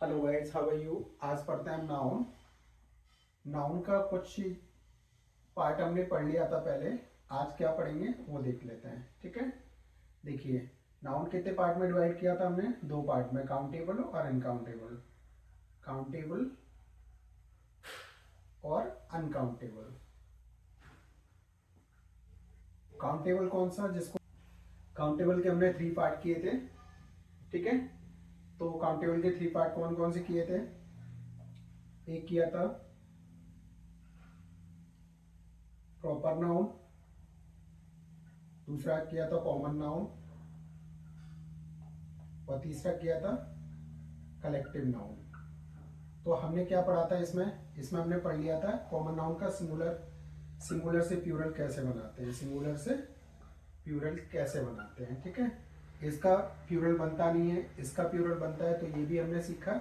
Hello guys, how are you. आज पढ़ते हैं हम नाउन। नाउन का कुछ पार्ट हमने पढ़ लिया था पहले। आज क्या पढ़ेंगे वो देख लेते हैं, ठीक है। देखिए, नाउन कितने पार्ट में डिवाइड किया था हमने? दो पार्ट में, काउंटेबल और अनकाउंटेबल। काउंटेबल और अनकाउंटेबल। काउंटेबल कौन सा? जिसको काउंटेबल के हमने थ्री पार्ट किए थे, ठीक है। तो काउंटेबल के थ्री पार्ट कौन कौन से किए थे? एक किया था प्रॉपर नाउन, दूसरा किया था कॉमन नाउन, और तीसरा किया था कलेक्टिव नाउन। तो हमने क्या पढ़ा था इसमें? इसमें हमने पढ़ लिया था कॉमन नाउन का सिंगुलर, सिंगुलर से प्लूरल कैसे बनाते हैं, सिंगुलर से प्लूरल कैसे बनाते हैं, ठीक है। इसका प्लूरल बनता नहीं है, इसका प्लूरल बनता है, तो ये भी हमने सीखा।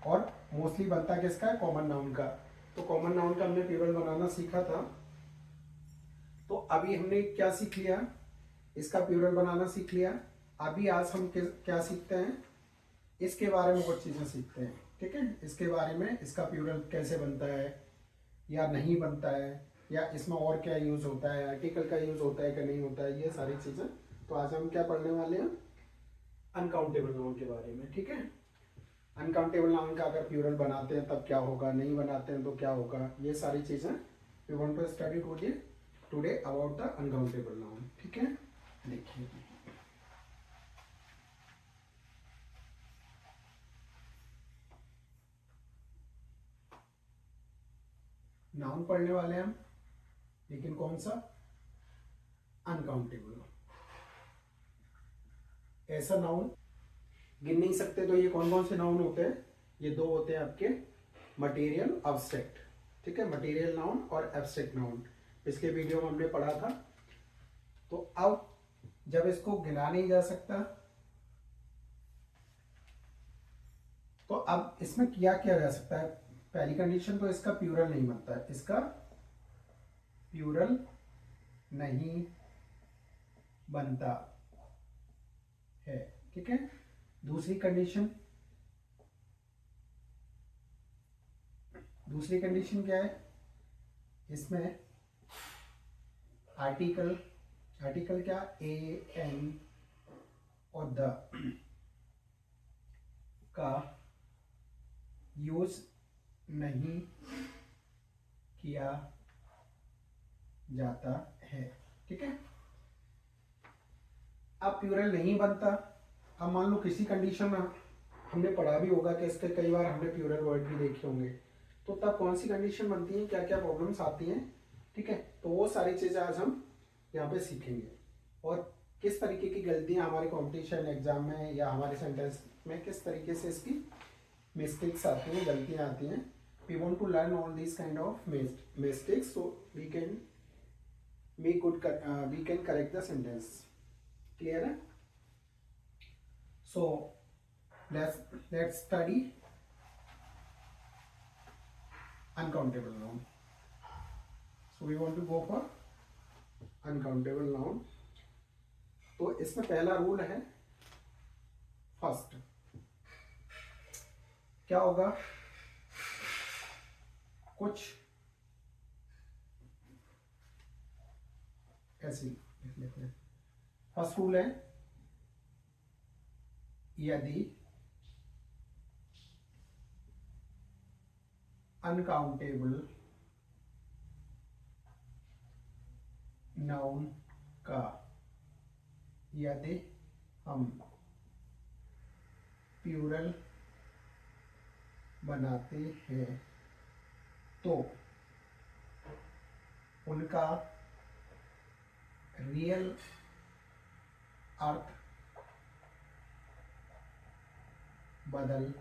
और मोस्टली बनता किसका है? कॉमन नाउन का। तो कॉमन नाउन का हमने प्लूरल बनाना सीखा था। तो अभी हमने क्या सीख लिया? इसका प्लूरल बनाना सीख लिया। अभी आज हम क्या सीखते हैं? इसके बारे में कुछ चीजें सीखते हैं, ठीक है। इसके बारे में, इसका प्लूरल कैसे बनता है या नहीं बनता है, या इसमें और क्या यूज होता है, आर्टिकल का यूज होता है कि नहीं होता है, ये सारी चीजें। तो आज हम क्या पढ़ने वाले हैं? अनकाउंटेबल नाउन के बारे में, ठीक है। अनकाउंटेबल नाउन का अगर प्लूरल बनाते हैं तब क्या होगा, नहीं बनाते हैं तो क्या होगा, ये सारी चीजें we want to study today about the uncountable noun, ठीक है। देखिए, नाउन पढ़ने वाले हैं हम, लेकिन कौन सा? अनकाउंटेबल। ऐसा नाउन गिन नहीं सकते। तो ये कौन कौन से नाउन होते हैं? ये दो होते हैं आपके, मटेरियल, एब्स्ट्रैक्ट, ठीक है। मटेरियल नाउन और एब्स्ट्रैक्ट नाउन पिछले वीडियो में हमने पढ़ा था। तो अब जब इसको गिना नहीं जा सकता, तो अब इसमें क्या किया जा सकता है? पहली कंडीशन तो इसका प्लूरल नहीं बनता है, इसका प्लूरल नहीं बनता है, ठीक है। दूसरी कंडीशन, दूसरी कंडीशन क्या है? इसमें आर्टिकल, आर्टिकल क्या? ए, एन और द का यूज नहीं किया जाता है, ठीक है। अब प्लूरल नहीं बनता। अब मान लो किसी कंडीशन में, हमने पढ़ा भी होगा कि इसके कई बार हमने प्लूरल वर्ड भी देखे होंगे, तो तब कौन सी कंडीशन बनती है, क्या क्या प्रॉब्लम्स आती हैं, ठीक है। तो वो सारी चीज़ें आज हम यहाँ पे सीखेंगे। और किस तरीके की गलतियाँ हमारे कॉम्पिटिशन एग्जाम में या हमारे सेंटेंस में किस तरीके से इसकी मिस्टेक्स आती हैं, गलतियाँ आती हैं। We want to learn all this kind of mistakes so we can make good, we can correct the sentence. Clear है? So let's study uncountable noun. So we want to go for uncountable noun. तो इसमें पहला rule है, first क्या होगा? कुछ ऐसी लिख लेते हैं। फर्स्ट रूल है, यदि अनकाउंटेबल नाउन का, यदि हम प्लूरल बनाते हैं तो उनका रियल अर्थ बदल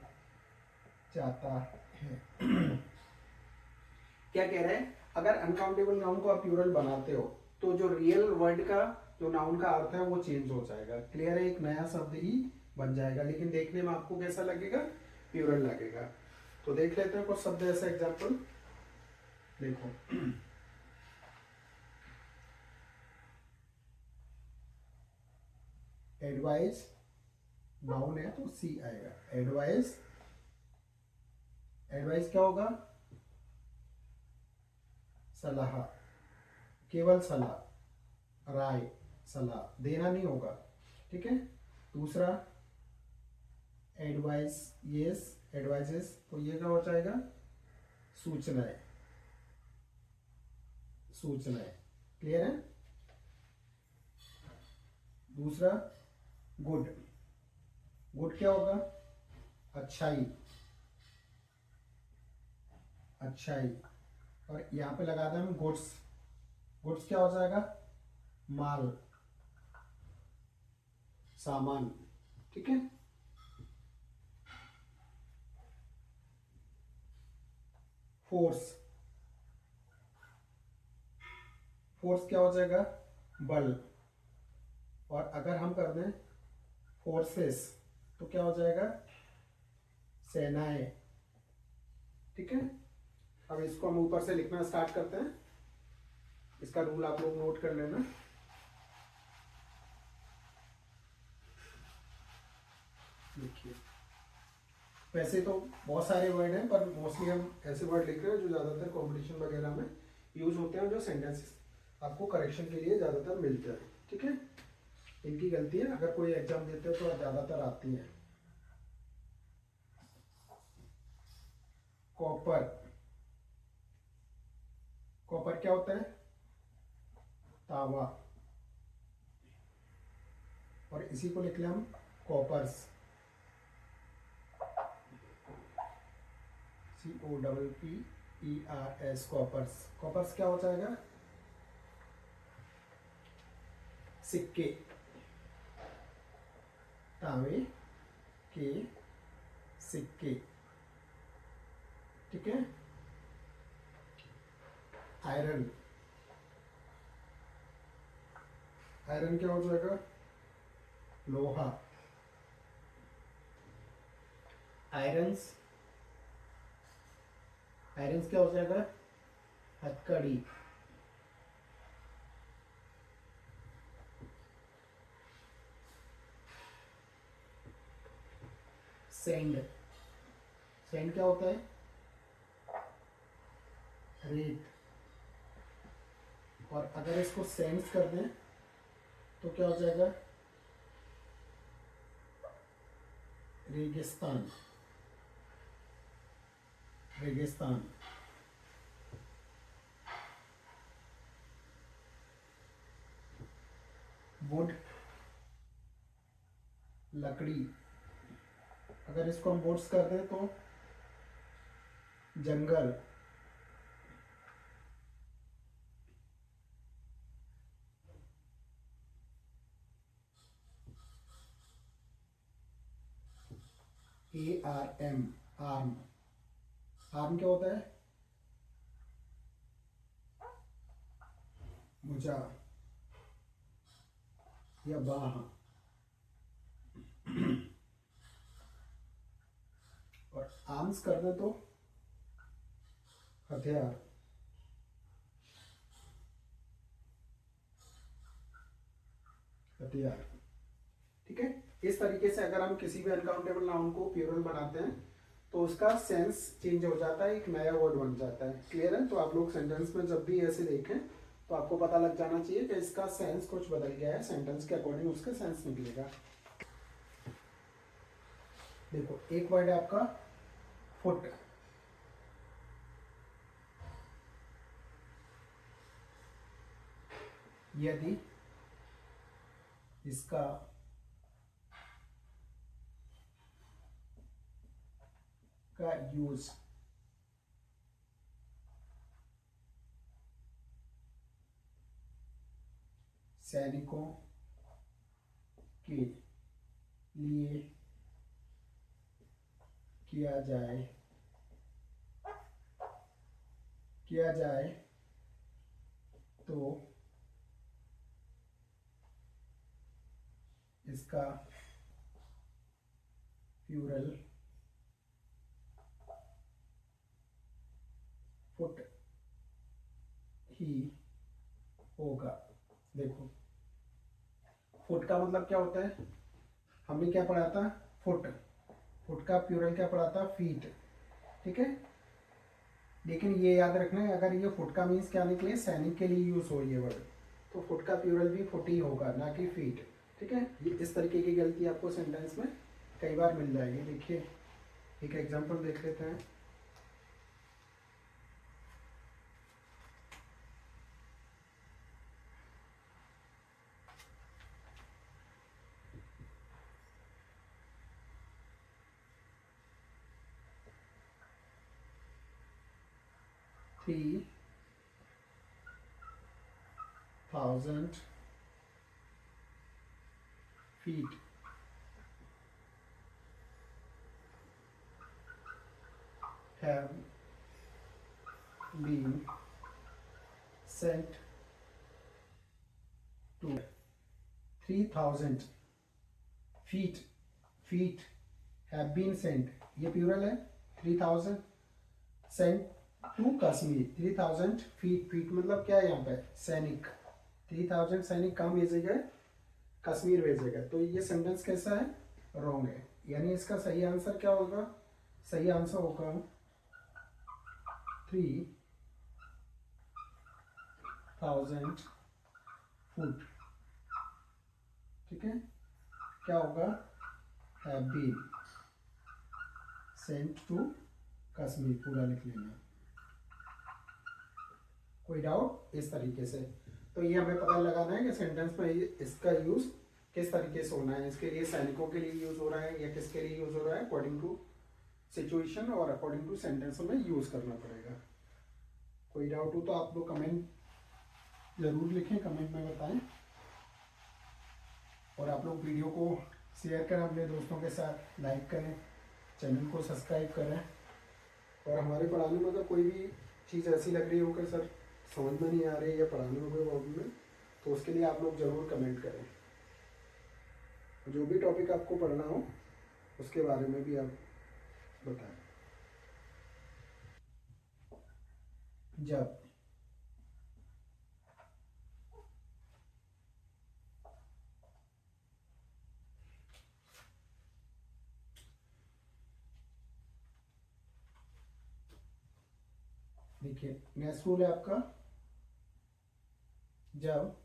जाता है। क्या कह रहे हैं? अगर अनकाउंटेबल नाउन को आप प्लूरल बनाते हो तो जो रियल वर्ड का, जो नाउन का अर्थ है वो चेंज हो जाएगा। क्लियर है? एक नया शब्द ही बन जाएगा, लेकिन देखने में आपको कैसा लगेगा? प्लूरल लगेगा। तो देख लेते हैं कुछ शब्द ऐसा एग्जाम्पल। देखो, एडवाइस नाउन है तो सी आएगा, एडवाइस एडवाइस क्या होगा? सलाह, केवल सलाह, राय, सलाह देना नहीं होगा, ठीक है। दूसरा एडवाइस, यस एडवाइजेस, तो ये क्या हो जाएगा? सूचनाएं, सूचनाएं, क्लियर है। दूसरा गुड, गुड क्या होगा? अच्छाई, अच्छाई, और यहाँ पे लगा दें हम गुड्स, गुड्स क्या हो जाएगा? माल, सामान, ठीक है। फोर्स, फोर्स क्या हो जाएगा? बल, और अगर हम कर दें फोर्सेस तो क्या हो जाएगा? सेनाएं, ठीक है। अब इसको हम ऊपर से लिखना स्टार्ट करते हैं। इसका रूल आप लोग नोट कर लेना। देखिए, वैसे तो बहुत सारे वर्ड हैं पर मोस्टली हम ऐसे वर्ड लिख रहे हैं जो ज़्यादातर कॉम्पिटिशन वगैरह में यूज होते हैं, जो सेंटेंसेस आपको करेक्शन के लिए ज़्यादातर मिलते हैं, ठीक है। इनकी गलती है, अगर कोई एग्जाम देते हो तो ज़्यादातर आती है। कॉपर, कॉपर क्या होता है? तांबा, और इसी को लिख लें हम कॉपर्स, COPPERS, कॉपर्स। कॉपर्स क्या हो जाएगा? सिक्के, तांबे के सिक्के, ठीक है। आयरन, आयरन क्या हो जाएगा? लोहा। आयरन्स, आयरन्स क्या हो जाएगा? हथकड़ी। सैंड, सैंड क्या होता है? रेत, और अगर इसको सेंस कर दें तो क्या हो जाएगा? रेगिस्तान, रेगिस्तान। वुड, लकड़ी, अगर इसको हम वुड्स कर दें तो जंगल। ARM, आर्म, आर्म क्या होता है? भुजा या बाह, और आर्म्स कर दे तो हथियार। हथियार, ठीक है। इस तरीके से अगर हम किसी भी अनकाउंटेबल नाउन को प्लूरल बनाते हैं तो उसका सेंस चेंज हो जाता है, एक नया वर्ड बन जाता है, क्लियर है। तो आप लोग सेंटेंस में जब भी ऐसे देखें तो आपको पता लग जाना चाहिए कि इसका सेंस कुछ बदल गया है, सेंटेंस के अकॉर्डिंग उसका सेंस निकलेगा। देखो, एक वर्ड है आपका फुट, यदि इसका का यूज सैनिकों के लिए किया जाए, किया जाए तो इसका प्लूरल फुट ही होगा। देखो, फुट का मतलब क्या होता है? हमने क्या पढ़ा था? फुट, फुट का प्लूरल क्या पढ़ा था? फीट, ठीक है। लेकिन ये याद रखना है, अगर ये फुट का मीन्स क्या निकले, सैनिक के लिए यूज हो ये वर्ड, तो फुट का प्यूरल भी फुट ही होगा, ना कि फीट। ठीक है, ये इस तरीके की गलती आपको सेंटेंस में कई बार मिल जाएगी। देखिए एक एग्जांपल देख लेते हैं। Three thousand feet have been sent to 3000 feet have been sent, ये प्यूरल है। 3000 सेंट टू कश्मीर। 3000 फीट मतलब क्या है यहाँ पे, सैनिक। 3000 सैनिक कहाँ भेजे गए, कश्मीर भेजे गए। तो ये सेंटेंस कैसा है, रॉन्ग है। यानी इसका सही आंसर क्या होगा, सही आंसर होगा 3000 फुट। ठीक है, क्या होगा, have been sent to Kashmir, पूरा लिख लेना। कोई डाउट इस तरीके से। तो ये हमें पता लगाना है कि सेंटेंस में इसका यूज किस तरीके से होना है। इसके लिए सैनिकों के लिए यूज हो रहा है या किसके लिए यूज हो रहा है, अकॉर्डिंग टू सिचुएशन और अकॉर्डिंग टू सेंटेंस में यूज करना पड़ेगा। कोई डाउट हो तो आप लोग कमेंट जरूर लिखें, कमेंट में बताएं। और आप लोग वीडियो को शेयर करें अपने दोस्तों के साथ, लाइक करें, चैनल को सब्सक्राइब करें। और हमारे पढ़ाने में अगर कोई भी चीज़ ऐसी लग रही हो कि सर समझ में नहीं आ रही या पढ़ाने में कोई प्रॉब्लम है, तो उसके लिए आप लोग ज़रूर कमेंट करें। जो भी टॉपिक आपको पढ़ना हो उसके बारे में भी आप बताएं। जब देखिए नेक्स्ट रूल है आपका, जब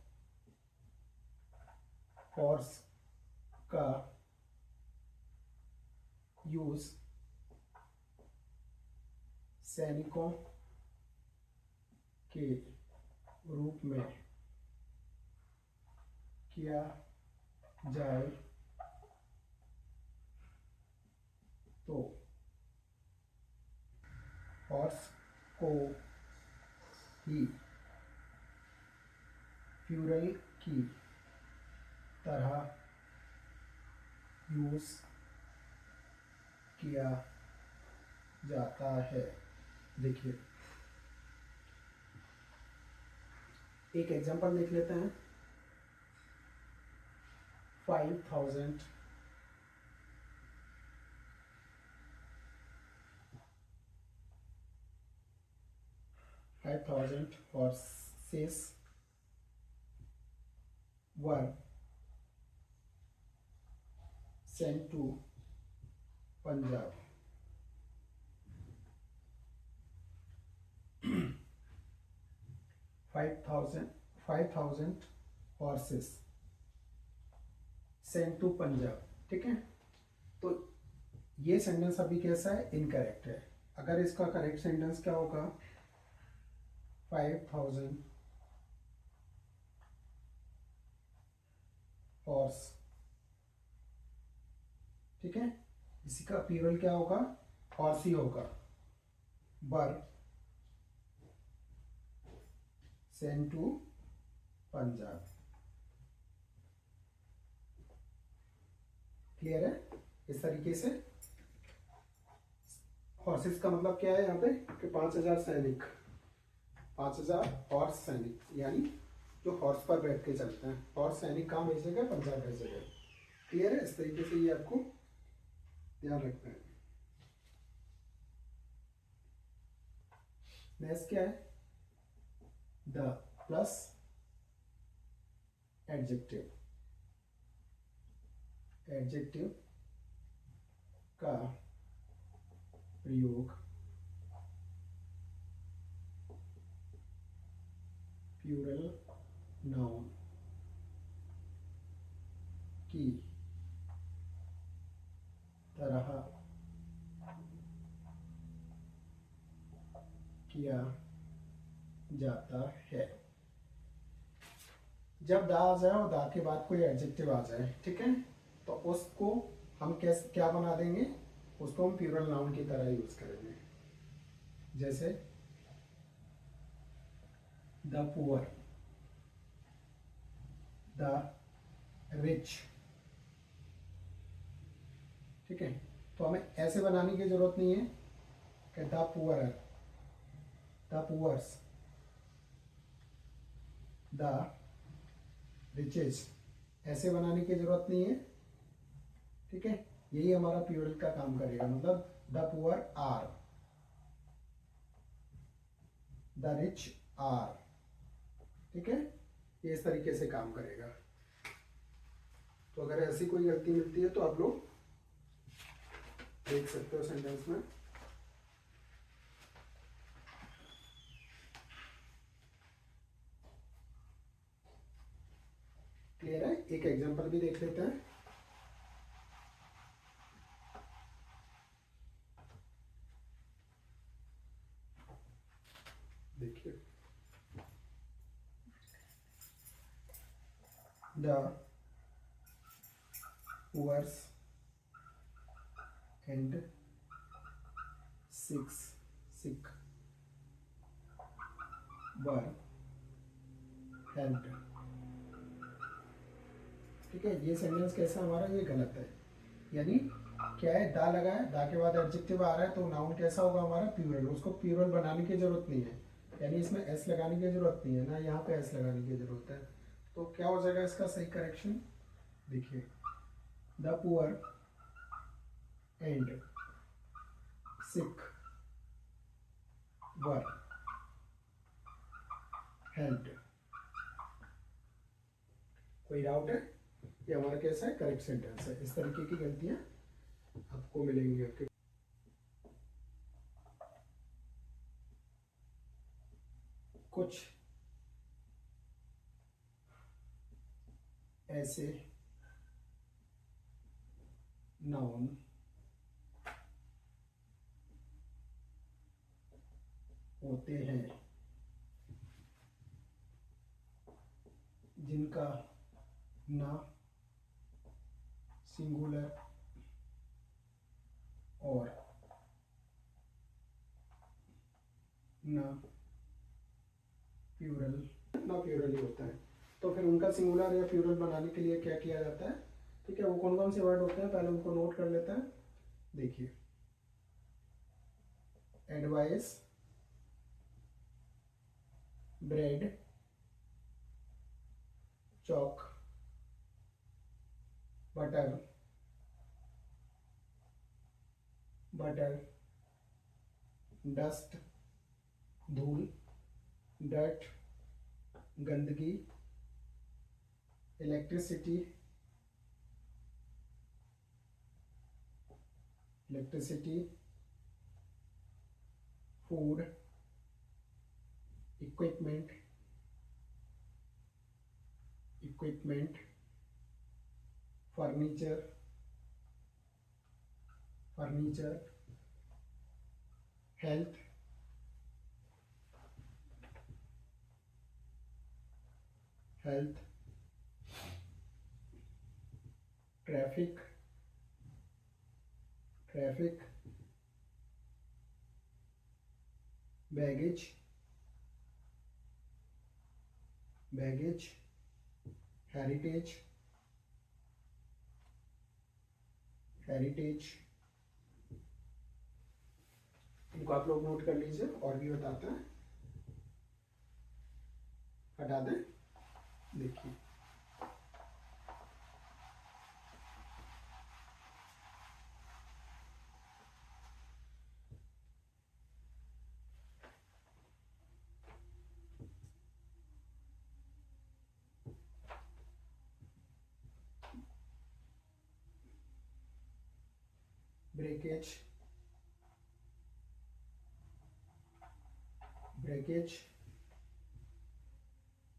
हॉर्स का यूज सैनिकों के रूप में किया जाए तो हॉर्स को ही प्यूरल की तरह यूज किया जाता है। देखिए एक एग्जांपल देख लेते हैं। 5000 horses were sent to Punjab. 5,000 horses sent to Punjab. ठीक है, तो ये सेंटेंस अभी कैसा है, इनकरेक्ट है। अगर इसका करेक्ट सेंटेंस क्या होगा, 5,000 हॉर्स। ठीक है, इसी का प्लूरल क्या होगा, हॉर्स ही होगा। बर सेंट टू पंजाब। क्लियर है। इस तरीके से हॉर्सेस का मतलब क्या है यहाँ पे कि 5,000 सैनिक, 5,000 हॉर्स सैनिक, यानी जो हॉर्स पर बैठ के चलते हैं। हॉर्स सैनिक कहाँ भेजे गए, पंजाब भेजे गए। क्लियर है। इस तरीके से ये आपको ध्यान रखना है। नेक्स्ट क्या है, द प्लस एडजेक्टिव। एडजेक्टिव का प्रयोग प्यूरल नाउन की तरह किया जाता है। जब दा आ जाए और दा के बाद कोई एडजेक्टिव आ जाए, ठीक है, तो उसको हम कैसे क्या बना देंगे, उसको हम प्यूरल नाउन की तरह यूज करेंगे। जैसे द पुअर, द रिच, ठीक है। तो हमें ऐसे बनाने की जरूरत नहीं है कि the poor, the poors, the riches, ऐसे बनाने की जरूरत नहीं है, ठीक है। यही हमारा प्यूरल का काम करेगा, मतलब the poor are, the rich are, ठीक है, ये इस तरीके से काम करेगा। तो अगर ऐसी कोई गलती मिलती है तो आप लोग देख सकते हो सेंटेंस में। क्लियर है? एक एग्जांपल भी देख लेते हैं। देखिए, the poors and sick were helped, ठीक है। ये सेंटेंस कैसा हमारा, ये गलत है। यानी क्या है, दा लगा है, दा के बाद एडजेक्टिव आ रहा है, तो नाउन कैसा होगा हमारा, प्यूरल। उसको प्यूरल बनाने की जरूरत नहीं है, यानी इसमें एस लगाने की जरूरत नहीं है ना, यहाँ पे एस लगाने की जरूरत है। तो क्या हो जाएगा इसका सही करेक्शन, देखिए, the poor and sick were helped. कोई डाउट है? ये हमारा कैसा है, करेक्ट सेंटेंस है। इस तरीके की गलतियां आपको मिलेंगी आपके। कुछ ऐसे नाउन होते हैं जिनका ना सिंगुलर और ना प्यूरल ही होता है। तो फिर उनका सिंगुलर या प्यूरल बनाने के लिए क्या किया जाता है, ठीक है। वो कौन कौन से वर्ड होते हैं, पहले उनको नोट कर लेते हैं। देखिए, advice, bread, chalk, butter, dust, धूल, डर्ट, गंदगी, electricity, food, equipment, furniture, health, traffic, baggage, heritage, इनको आप लोग नोट कर लीजिए। और भी बताते हैं, हटा दें। देखिए, breakage,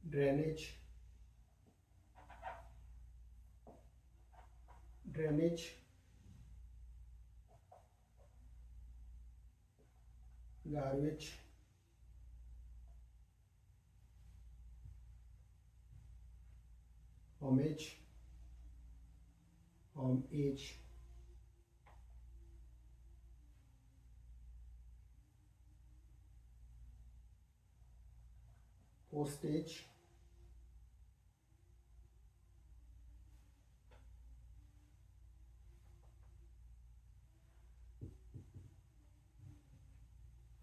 drainage, drainage, garbage, homage, homage, postage,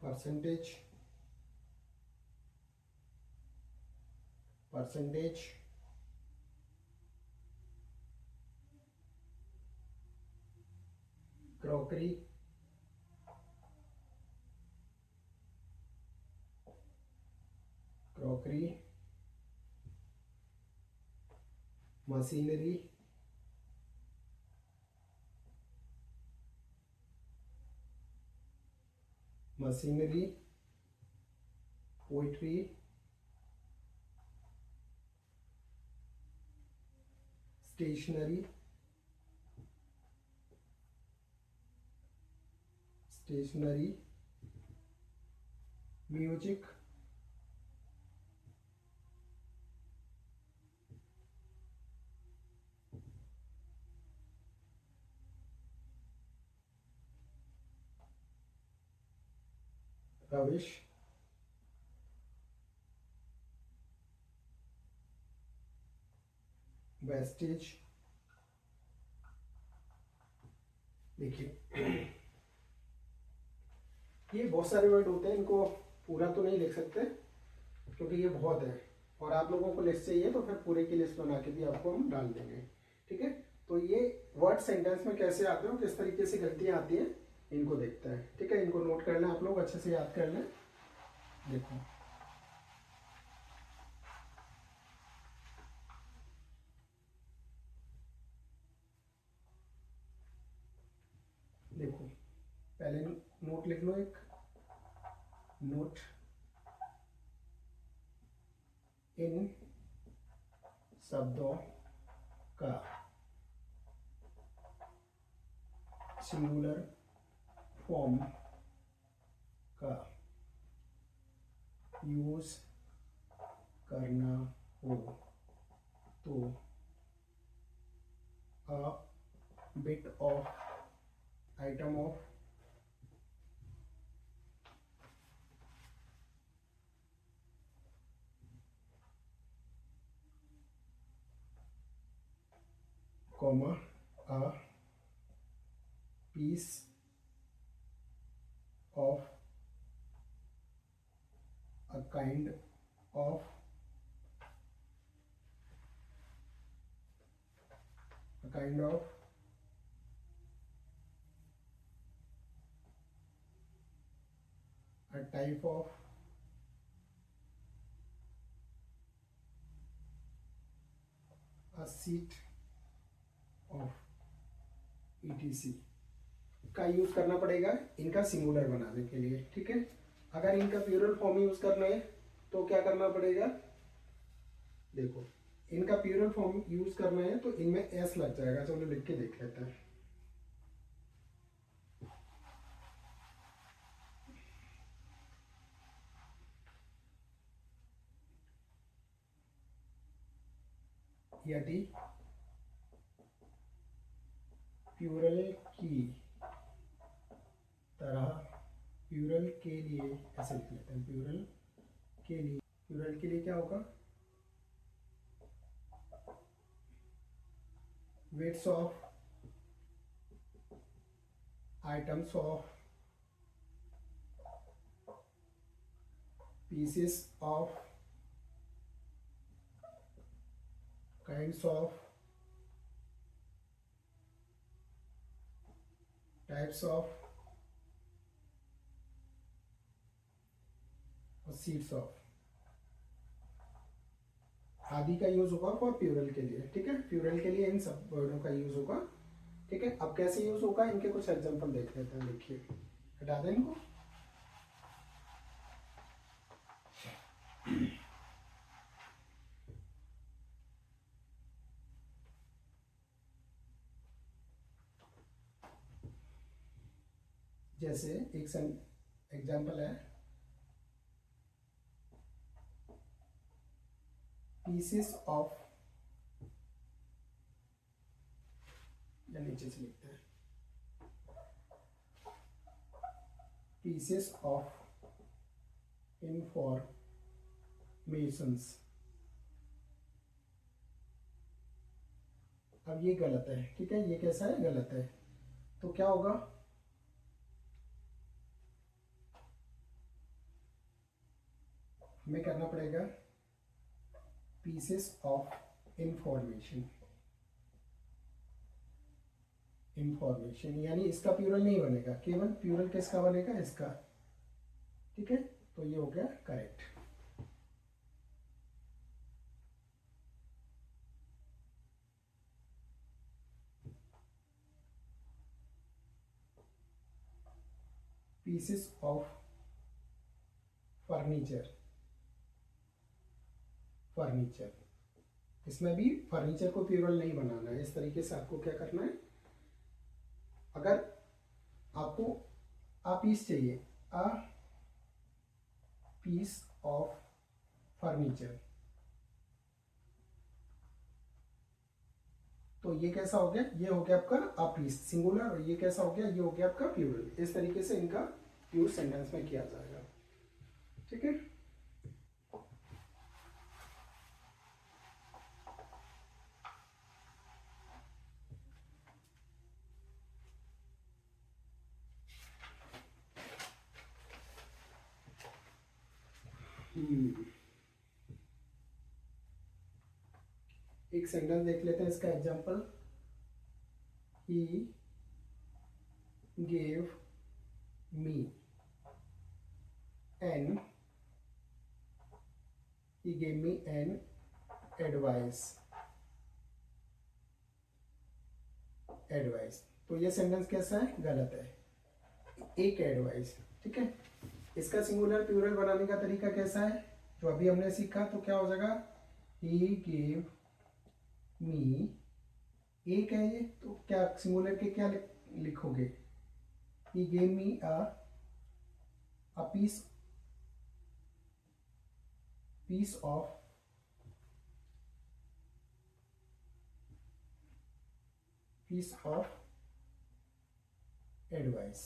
percentage, percentage, crockery, crockery, machinery, machinery, poetry, stationery, stationery, music, rubbish, wastage. देखिए ये बहुत सारे वर्ड होते हैं, इनको पूरा तो नहीं लिख सकते क्योंकि ये बहुत है, और आप लोगों को लिस्ट चाहिए तो फिर पूरे की लिस्ट बना के भी आपको हम डाल देंगे। ठीक है, तो ये वर्ड सेंटेंस में कैसे आते हैं, किस तरीके से गलतियां आती हैं, इनको देखते हैं। ठीक है, इनको नोट कर लें, आप लोग अच्छे से याद कर लें। देखो देखो पहले नोट लिख लो, एक नोट, इन शब्दों का सिंगुलर फॉर्म का यूज करना हो तो a bit of item of comma a piece of a kind of a type of a seat of etc का यूज करना पड़ेगा इनका सिंगुलर बनाने के लिए। ठीक है, अगर इनका प्लूरल फॉर्म यूज करना है तो क्या करना पड़ेगा, देखो इनका प्लूरल फॉर्म यूज करना है तो इनमें एस लग जाएगा। चलो लिख के देख लेते हैं। यदि प्लूरल की तरह, प्लूरल के लिए ऐसे लिख लेते हैं, प्लूरल के लिए क्या होगा, weights of items of pieces of kinds of types of और सीड्स ऑफ आदि का यूज होगा फॉर प्लूरल के लिए। ठीक है, प्लूरल के लिए इन सब वर्डों का यूज होगा। ठीक है, अब कैसे यूज होगा इनके कुछ एग्जांपल देख लेते हैं। देखिए, हटा दें इनको। जैसे एक एग्जाम्पल है, पीसेस ऑफ, या नीचे से लिखते हैं, पीसेस ऑफ इंफॉर्मेशंस। अब ये गलत है, ठीक है, ये कैसा है, गलत है। तो क्या होगा, हमें करना पड़ेगा पीसेस ऑफ इंफॉर्मेशन, इंफॉर्मेशन, यानी इसका प्यूरल नहीं बनेगा, केवल प्यूरल किसका बनेगा, इसका, ठीक है। तो ये हो गया correct. Pieces of furniture, furniture, इसमें भी फर्नीचर को प्यूरल नहीं बनाना है। इस तरीके से आपको क्या करना है, अगर आपको आ पीस चाहिए, आ पीस ऑफ फर्नीचर, तो ये कैसा हो गया, ये हो गया आपका आ पीस सिंगुलर, और ये कैसा हो गया, ये हो गया आपका प्यूरल। इस तरीके से इनका यूज सेंटेंस में किया जाएगा, ठीक है। एक सेंटेंस देख लेते हैं इसका example, he gave me an, he gave me an advice, advice. तो ये सेंटेंस कैसा है, गलत है, एक एडवाइस, ठीक है। इसका सिंगुलर प्लूरल बनाने का तरीका कैसा है, जो अभी हमने सीखा, तो क्या हो जाएगा, he gave me, एक है ये, तो क्या सिंगुलर के क्या लिखोगे, he gave me a piece of advice,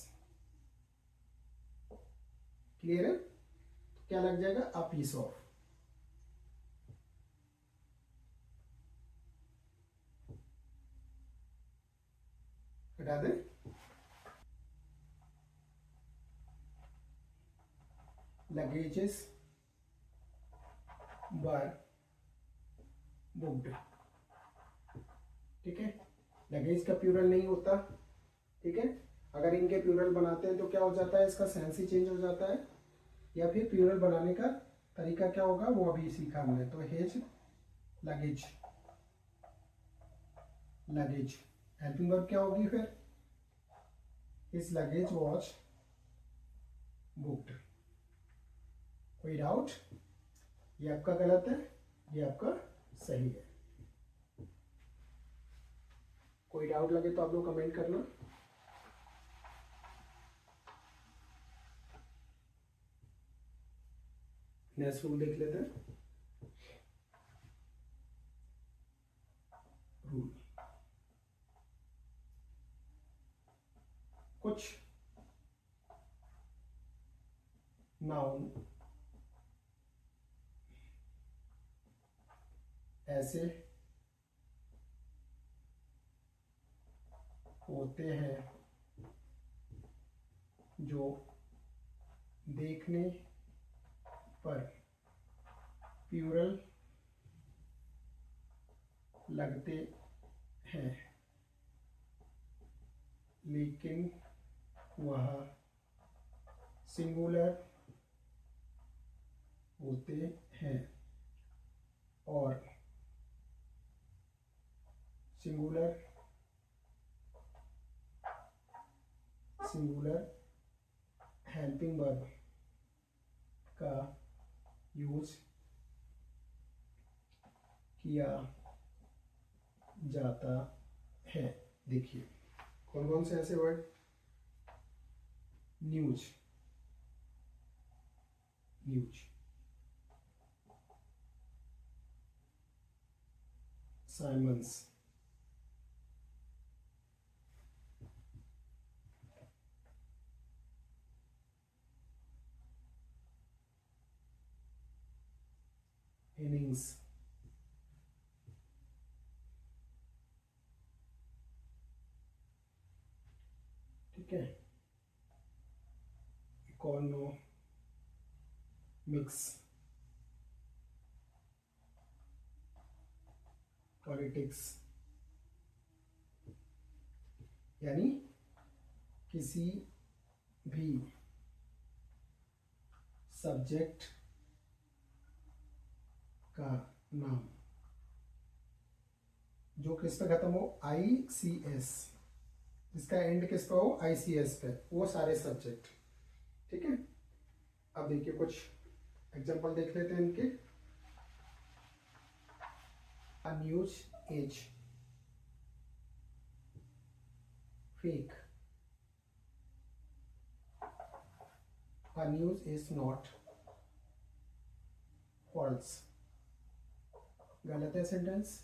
clear है। तो क्या लग जाएगा, a piece of, हटा दे, लगेजेस वर बुक्ड, ठीक है। लगेज का प्लूरल नहीं होता, ठीक है। अगर इनके प्लूरल बनाते हैं तो क्या हो जाता है, इसका सेंस ही चेंज हो जाता है, या फिर प्लूरल बनाने का तरीका क्या होगा वो अभी सीखा हमने। तो hedge luggage, luggage helping verb क्या होगी फिर, हिज लगेज वॉज बुक्ड। कोई डाउट, ये आपका गलत है, ये आपका सही है। कोई डाउट लगे तो आप लोग कमेंट करना। नेक्स्ट रूल देख लेते हैं। रूल, कुछ नाउन ऐसे होते हैं जो देखने पर प्लूरल लगते हैं, लेकिन वह सिंगुलर होते हैं, और सिंगुलर हेल्पिंग वर्ब का यूज किया जाता है। देखिए कौन कौन से ऐसे word, news, news, summons, innings, ठीक है, इकोनॉमिक्स, पॉलिटिक्स, यानी किसी भी सब्जेक्ट का नाम जो किस पे खत्म हो, ICS, जिसका एंड किस पे हो, ICS पे, वो सारे सब्जेक्ट, ठीक है। अब देखिए कुछ एग्जांपल देख लेते हैं इनके। A news is fake. A news is not false. गलत है सेंटेंस।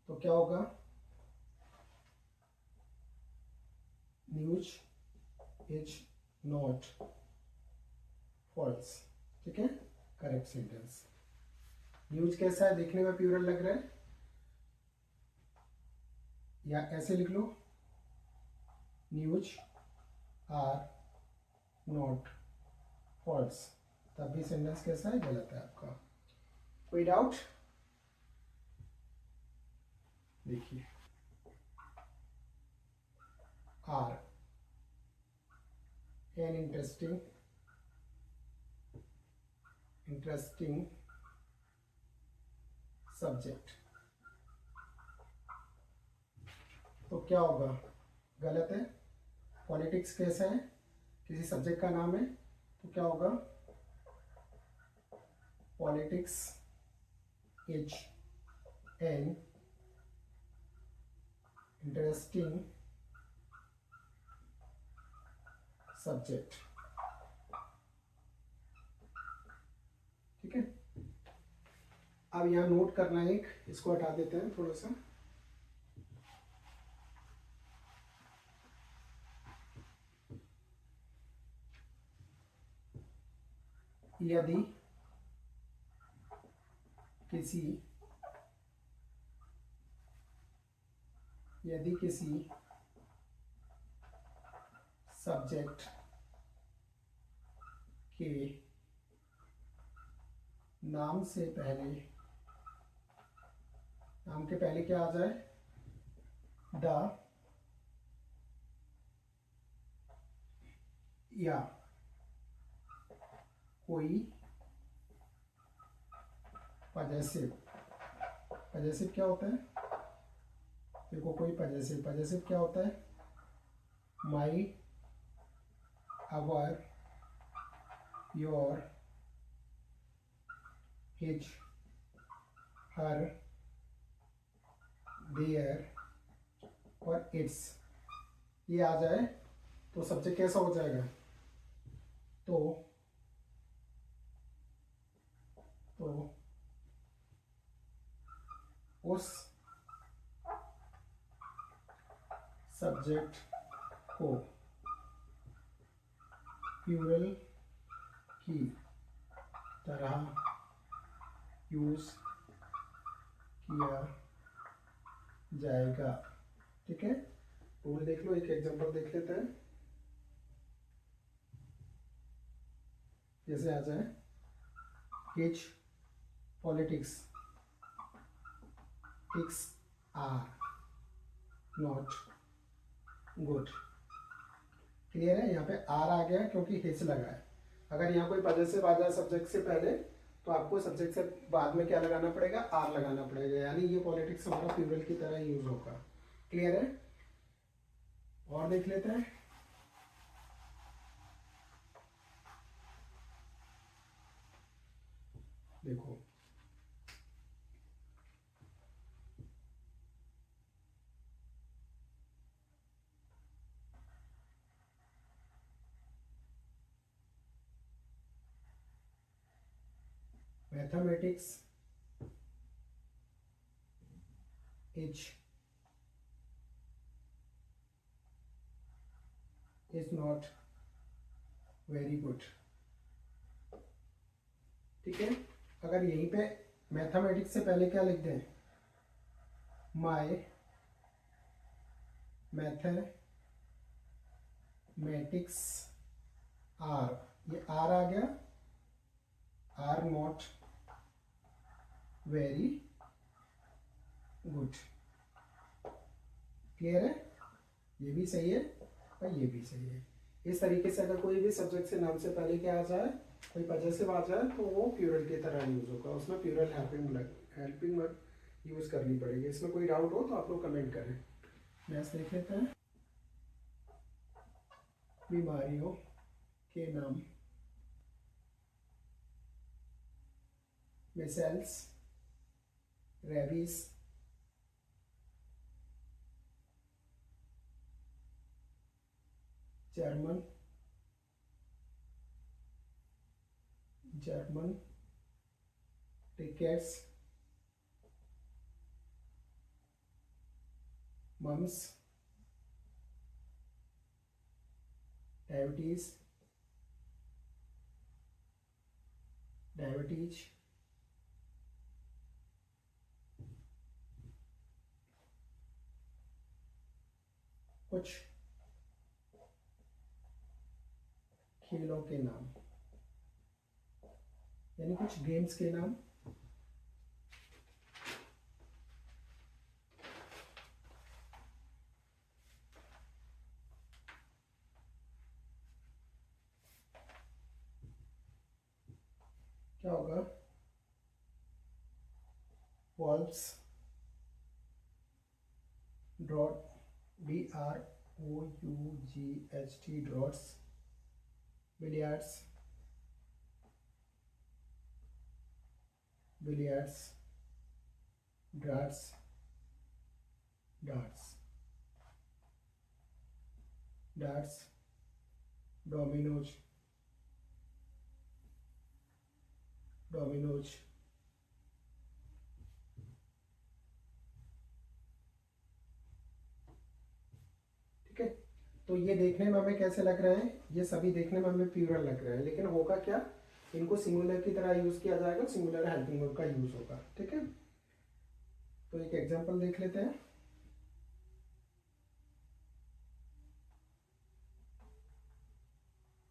तो क्या होगा, न्यूज इज नॉट फॉल्स, ठीक है, करेक्ट सेंटेंस। न्यूज कैसा है, देखने में प्लूरल लग रहा है, या ऐसे लिख लो, न्यूज आर नॉट फॉल्स, तब भी सेंटेंस कैसा है, गलत है आपका। कोई डाउट? देखिए, आर एन इंटरेस्टिंग सब्जेक्ट, तो क्या होगा, गलत है। पॉलिटिक्स कैसा है, किसी सब्जेक्ट का नाम है, तो क्या होगा, politics is an interesting subject, ठीक है। अब यहाँ नोट करना है, एक इसको हटा देते हैं थोड़ा सा। यदि किसी सब्जेक्ट के नाम के पहले क्या आ जाए, द, या कोई पजेसिव क्या होता है, देखो कोई पजेसिव क्या होता है, my, our, your, his, her, their और इट्स, ये आ जाए तो सब्जेक्ट कैसा हो जाएगा, तो उस सब्जेक्ट को प्लूरल की तरह यूज किया जाएगा, ठीक है। रूल देख लो, एक एग्जांपल देख लेते हैं, जैसे आ जाए, his politics are not good, clear है। यहाँ पे आर आ गया क्योंकि हिज लगा है। अगर यहाँ कोई पजेसिव आ जाए सब्जेक्ट से पहले, तो आपको सब्जेक्ट से बाद में क्या लगाना पड़ेगा, आर लगाना पड़ेगा, यानी ये पॉलिटिक्स हमारा प्लूरल की तरह यूज होगा, क्लियर है। और देख लेते हैं, देखो mathematics is not very good. ठीक है, अगर यहीं पे मैथमेटिक्स से पहले क्या लिख दें, माय मैथमेटिक्स आर, ये आर आ गया, are not very good. Clear है, ये भी सही है और ये भी सही है। इस तरीके से अगर कोई भी सब्जेक्ट से नाम से पहले क्या आ जाए, कोई पजेसिव आ जाए, तो वो प्यूरल की तरह यूज होगा, उसमें प्यूरल हेल्पिंग वर्ब यूज करनी पड़ेगी। इसमें कोई डाउट हो तो आप लोग कमेंट करें। नेक्स्ट देख लेते हैं, बीमारियों के नाम, measles, rabies, German rickets, mumps, diabetes, कुछ खेलों के नाम, यानी कुछ गेम्स के नाम, क्या होगा, वॉल्व्स, draught, DROUGHT draughts, billiards, darts, dominoes, ठीक है। तो ये देखने में हमें कैसे लग रहे हैं, ये सभी देखने में हमें प्लूरल लग रहे हैं, लेकिन होगा क्या, इनको सिंगुलर की तरह यूज किया जाएगा, सिंगुलर हेल्पिंग वर्ब का यूज होगा। ठीक है, तो एक एग्जांपल देख लेते हैं।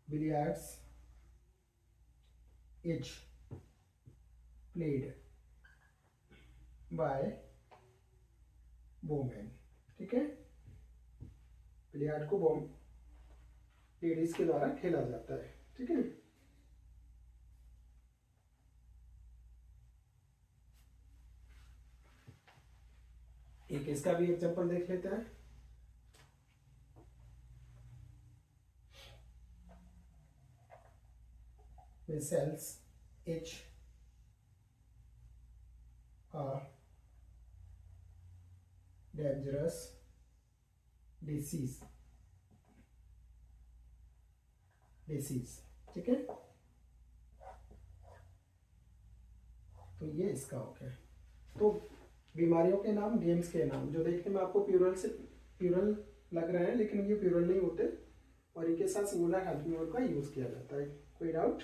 Billiards is played by women. ठीक है, बिलियर्ड को लेडीज के द्वारा खेला जाता है। ठीक है, एक इसका भी एग्जांपल देख लेते हैं। Micelles is a dangerous disease. ठीक है, तो ये इसका हो गया। तो बीमारियों के नाम, गेम्स के नाम, जो देखने में आपको प्यूरल लग रहे हैं, लेकिन ये प्यूरल नहीं होते, और इनके साथ सिंगुलर हेल्पिंग वर्ब का यूज किया जाता है। कोई डाउट?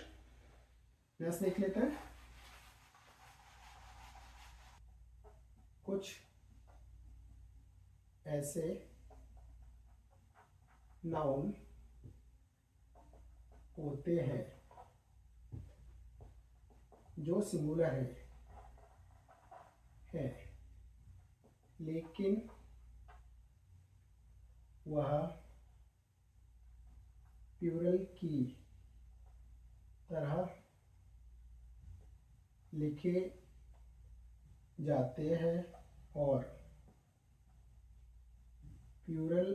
नेक्स्ट देख लेते हैं। कुछ ऐसे नाउन होते हैं जो सिंगुलर है लेकिन वह प्लूरल की तरह लिखे जाते हैं और प्लूरल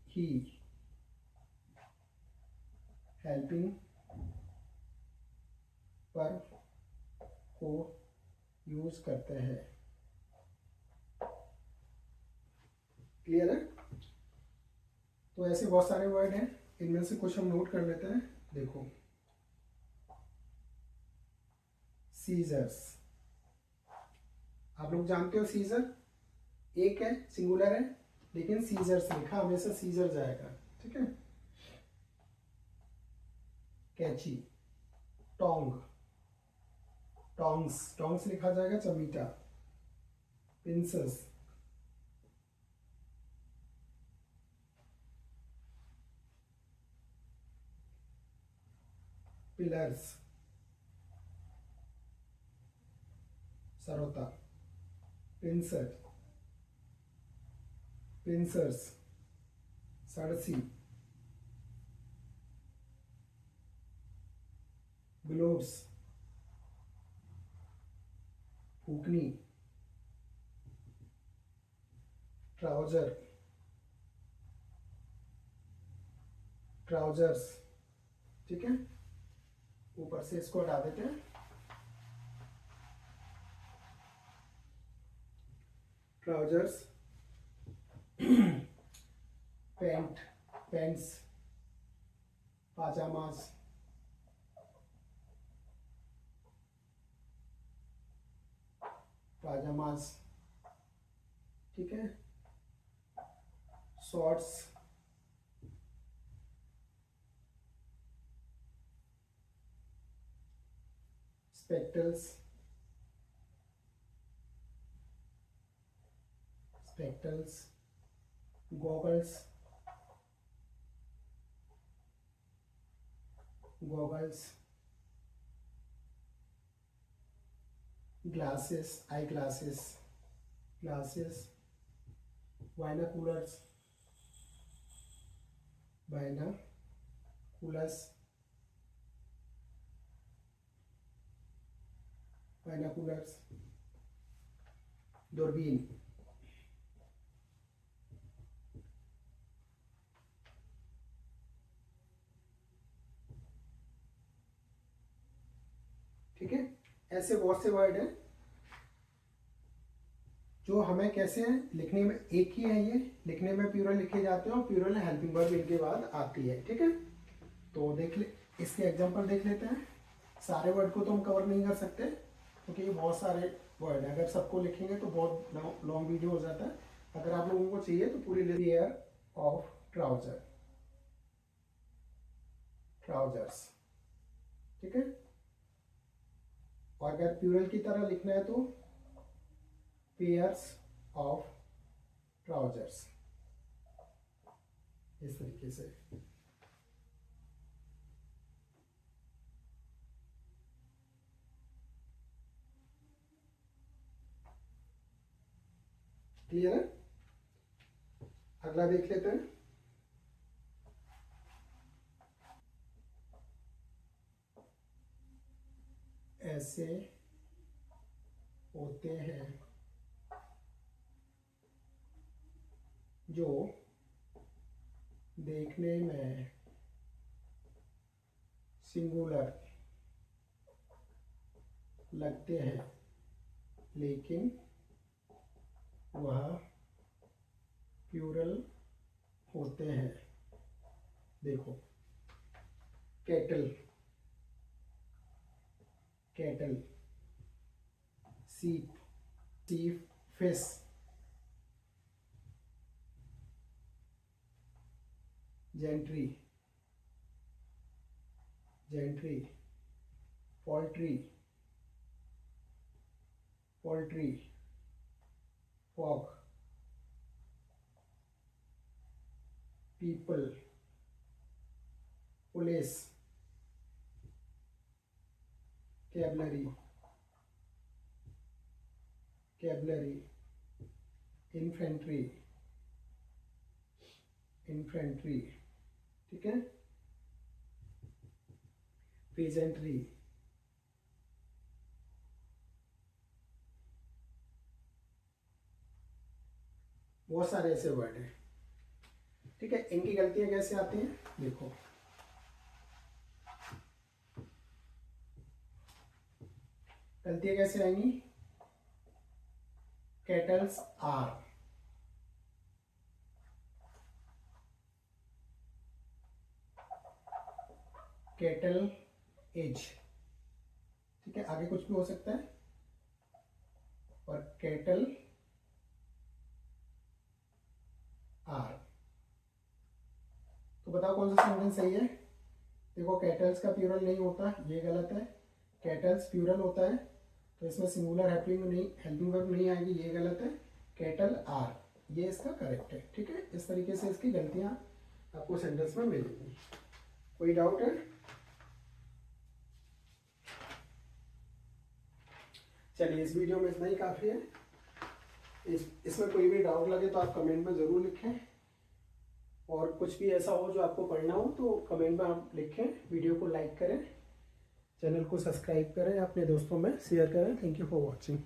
ही हेल्पिंग वर्ब को यूज करते हैं। क्लियर है? तो ऐसे बहुत सारे वर्ड हैं, इनमें से कुछ हम नोट कर लेते हैं। देखो, सीजर्स। आप लोग जानते हो सीजर एक है, सिंगुलर है, लेकिन सीजर्स लिखा हमेशा सीजर जाएगा, ठीक है। कैची, टोंग, टोंग्स, टोंग्स लिखा जाएगा चमीटा। पिंसस, पिलर्स, सरोता। पिंसर, पिंसर्स, सड़सी। ग्लोव्स, फूकनी। ट्राउजर, ट्राउजर्स, ठीक है। ऊपर से इसको हटा देते हैं। Trousers, pant, pants, pyjamas, pyjamas, ठीक है। Shorts, spectacles, spectacles, goggles, goggles, glasses, eye glasses, glasses. Binoculars, binoculars, binoculars. दूरबीन, ठीक है। ऐसे बहुत से वर्ड हैं जो हमें कैसे हैं लिखने में, एक ही है ये, लिखने में प्लूरल लिखे जाते हैं और प्लूरल हेल्पिंग वर्ब इनके बाद आती है, ठीक है। तो देख ले, इसके एग्जांपल देख लेते हैं। सारे वर्ड को तो हम कवर नहीं कर सकते क्योंकि ये बहुत सारे वर्ड है, अगर सबको लिखेंगे तो बहुत लॉन्ग वीडियो हो जाता है। अगर आप लोगों को चाहिए तो पूरी लेयर ऑफ ट्राउजर, ट्राउजर्स, ठीक है। और अगर प्लूरल की तरह लिखना है तो पेयर्स ऑफ ट्राउजर्स, इस तरीके से। क्लियर है। अगला देख लेते हैं। ऐसे होते हैं जो देखने में सिंगुलर लगते हैं लेकिन वह प्लूरल होते हैं। देखो, cattle, cattle, sheep, sheep, fish, gentry, gentry, poultry, poultry, folk, people, police, cavalry, cavalry, infantry, infantry, ठीक है। पेजेंट्री, बहुत सारे ऐसे वर्ड हैं, ठीक है। इनकी गलतियां कैसे आती हैं देखो। गलतियां कैसे आएंगी। कैटल्स आर, कैटल इज, ठीक ठीक है, आगे कुछ भी हो सकता है। और कैटल आर, तो बताओ कौन सा सेंटेंस सही है। देखो कैटल्स का प्यूरल नहीं होता, ये गलत है। कैटल्स प्यूरल होता है, तो इसमें सिंगुलर हेल्पिंग वर्ब नहीं आएगी, ये गलत है। कैटल आर, ये इसका करेक्ट है। ठीक है, इस तरीके से इसकी गलतियां आपको सेंटेंस में मिलेंगी। कोई डाउट है? चलिए, इस वीडियो में इतना ही काफ़ी है। इसमें कोई भी डाउट लगे तो आप कमेंट में ज़रूर लिखें, और कुछ भी ऐसा हो जो आपको पढ़ना हो तो कमेंट में आप लिखें। वीडियो को लाइक करें, चैनल को सब्सक्राइब करें, अपने दोस्तों में शेयर करें। Thank you for watching.